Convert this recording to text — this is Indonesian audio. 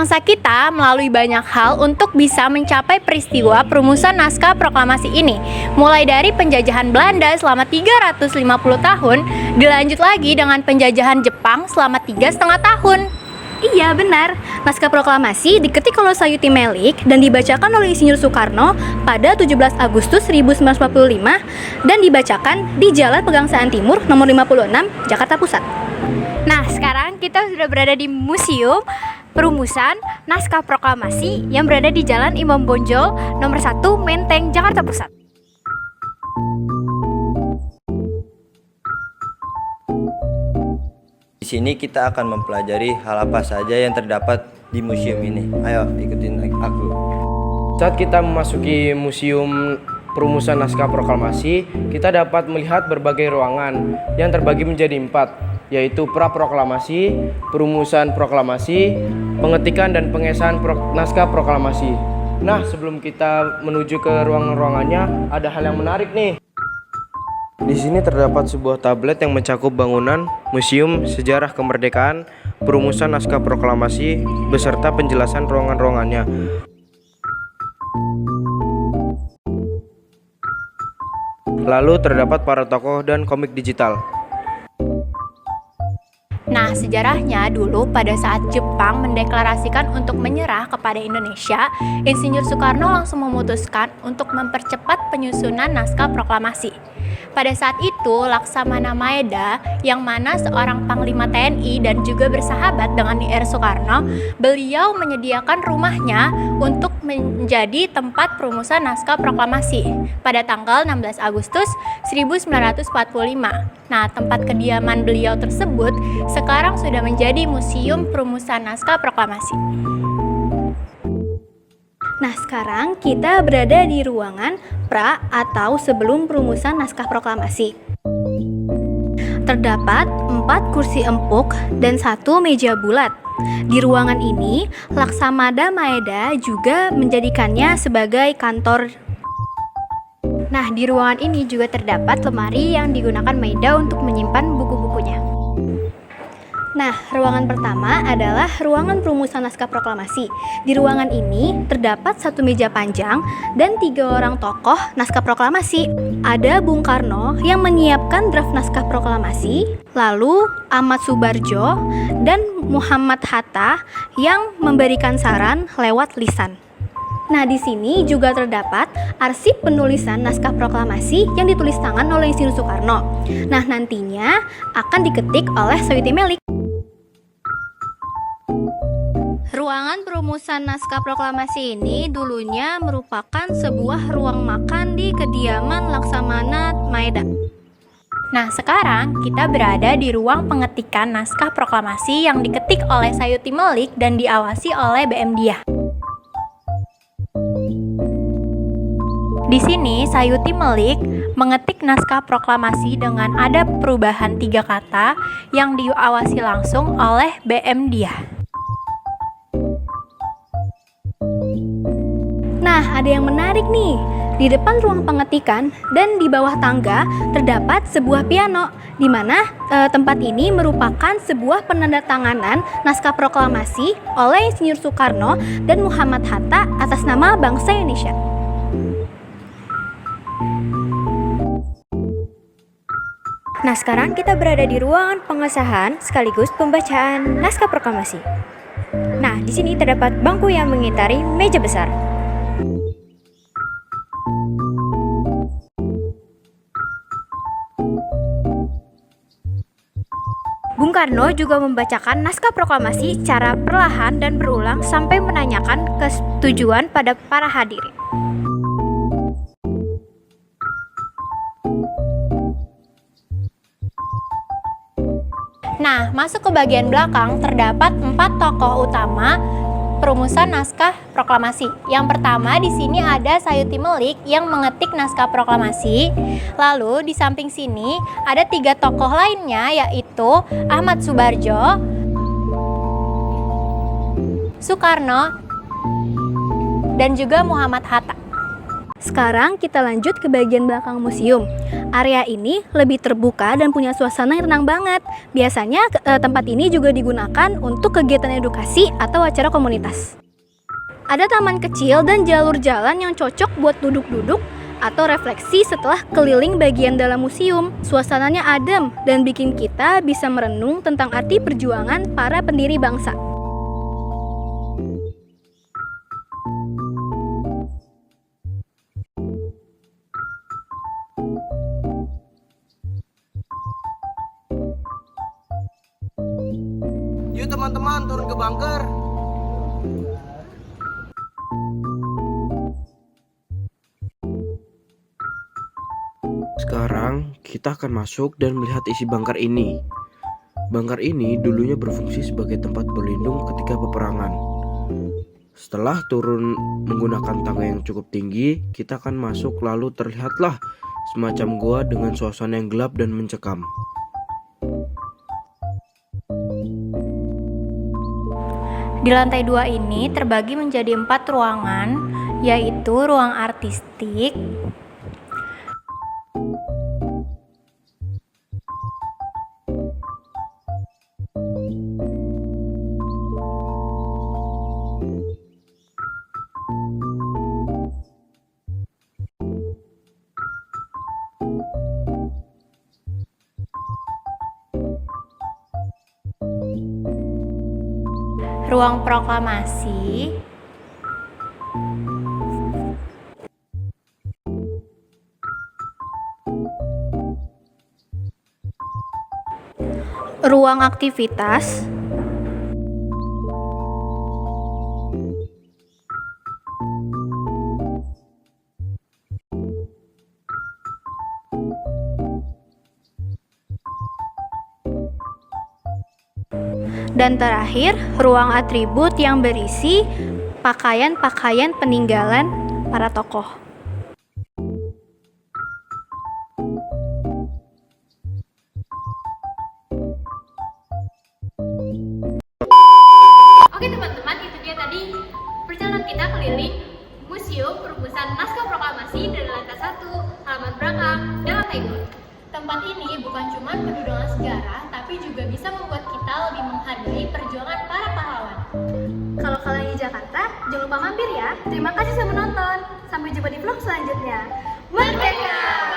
Bangsa kita melalui banyak hal untuk bisa mencapai peristiwa perumusan naskah proklamasi ini. Mulai dari penjajahan Belanda selama 350 tahun, dilanjut lagi dengan penjajahan Jepang selama 3,5 tahun. Iya benar, naskah proklamasi diketik oleh Sayuti Melik dan dibacakan oleh Insinyur Soekarno pada 17 Agustus 1945 dan dibacakan di Jalan Pegangsaan Timur nomor 56, Jakarta Pusat. Nah, sekarang kita sudah berada di Museum Perumusan Naskah Proklamasi yang berada di Jalan Imam Bonjol nomor 1, Menteng, Jakarta Pusat. Di sini kita akan mempelajari hal apa saja yang terdapat di museum ini. Ayo ikutin aku. Saat kita memasuki Museum Perumusan Naskah Proklamasi, kita dapat melihat berbagai ruangan yang terbagi menjadi 4, yaitu pra-proklamasi, perumusan proklamasi, pengetikan dan pengesahan naskah proklamasi. Nah, sebelum kita menuju ke ruangan-ruangannya, ada hal yang menarik nih. Di sini terdapat sebuah tablet yang mencakup bangunan, museum, sejarah kemerdekaan, perumusan naskah proklamasi, beserta penjelasan ruangan-ruangannya. Lalu terdapat para tokoh dan komik digital. Nah, sejarahnya dulu pada saat Jepang mendeklarasikan untuk menyerah kepada Indonesia, Insinyur Soekarno langsung memutuskan untuk mempercepat penyusunan naskah proklamasi. Pada saat itu, Laksamana Maeda, yang mana seorang panglima TNI dan juga bersahabat dengan Ir Soekarno, beliau menyediakan rumahnya untuk menjadi tempat perumusan naskah proklamasi pada tanggal 16 Agustus 1945. Nah, tempat kediaman beliau tersebut sekarang sudah menjadi Museum Perumusan Naskah Proklamasi. Nah, sekarang kita berada di ruangan pra atau sebelum perumusan naskah proklamasi. Terdapat 4 kursi empuk dan 1 meja bulat. Di ruangan ini, Laksamana Maeda juga menjadikannya sebagai kantor. Nah, di ruangan ini juga terdapat lemari yang digunakan Maeda untuk menyimpan buku-bukunya. Nah, ruangan pertama adalah ruangan perumusan naskah proklamasi. Di ruangan ini terdapat 1 meja panjang dan 3 orang tokoh naskah proklamasi. Ada Bung Karno yang menyiapkan draft naskah proklamasi, lalu Ahmad Subarjo dan Muhammad Hatta yang memberikan saran lewat lisan. Nah, di sini juga terdapat arsip penulisan naskah proklamasi yang ditulis tangan oleh Insinyur Soekarno. Nah, nantinya akan diketik oleh Sayuti Melik. Ruangan perumusan naskah proklamasi ini dulunya merupakan sebuah ruang makan di kediaman Laksamana Maeda. Nah, sekarang kita berada di ruang pengetikan naskah proklamasi yang diketik oleh Sayuti Melik dan diawasi oleh BM Diah. Di sini Sayuti Melik mengetik naskah proklamasi dengan ada perubahan 3 kata yang diawasi langsung oleh BM Diah. Nah, ada yang menarik nih. Di depan ruang pengetikan dan di bawah tangga terdapat sebuah piano, di mana tempat ini merupakan sebuah penandatanganan naskah proklamasi oleh Insinyur Soekarno dan Muhammad Hatta atas nama bangsa Indonesia. Nah, sekarang kita berada di ruangan pengesahan sekaligus pembacaan naskah proklamasi. Nah, di sini terdapat bangku yang mengitari meja besar. Bung Karno juga membacakan naskah proklamasi secara perlahan dan berulang sampai menanyakan kesetujuan pada para hadirin. Nah, masuk ke bagian belakang terdapat 4 tokoh utama perumusan naskah proklamasi. Yang pertama di sini ada Sayuti Melik yang mengetik naskah proklamasi. Lalu di samping sini ada 3 tokoh lainnya, yaitu Ahmad Subarjo, Soekarno, dan juga Muhammad Hatta. Sekarang kita lanjut ke bagian belakang museum. Area ini lebih terbuka dan punya suasana yang tenang banget. Biasanya tempat ini juga digunakan untuk kegiatan edukasi atau acara komunitas. Ada taman kecil dan jalur jalan yang cocok buat duduk-duduk atau refleksi setelah keliling bagian dalam museum. Suasananya adem dan bikin kita bisa merenung tentang arti perjuangan para pendiri bangsa. Yuk teman-teman, turun ke bunker. Sekarang kita akan masuk dan melihat isi bunker ini. Bunker ini dulunya berfungsi sebagai tempat berlindung ketika peperangan. Setelah turun menggunakan tangga yang cukup tinggi, kita akan masuk lalu terlihatlah semacam gua dengan suasana yang gelap dan mencekam. Di lantai 2 ini terbagi menjadi 4 ruangan, yaitu ruang artistik, ruang proklamasi, Ruang aktivitas, dan terakhir ruang atribut yang berisi pakaian-pakaian peninggalan para tokoh. Oke teman-teman, itu dia tadi perjalanan kita keliling Museum Perumusan Naskah Proklamasi dari lantai 1, halaman belakang, dan lantai 2. Tempat ini bukan cuma penuh dengan sejarah, tapi juga bisa membuat kita lebih menghargai perjuangan para pahlawan. Kalau kalian di Jakarta, jangan lupa mampir ya. Terima kasih sudah menonton. Sampai jumpa di vlog selanjutnya. Merdeka!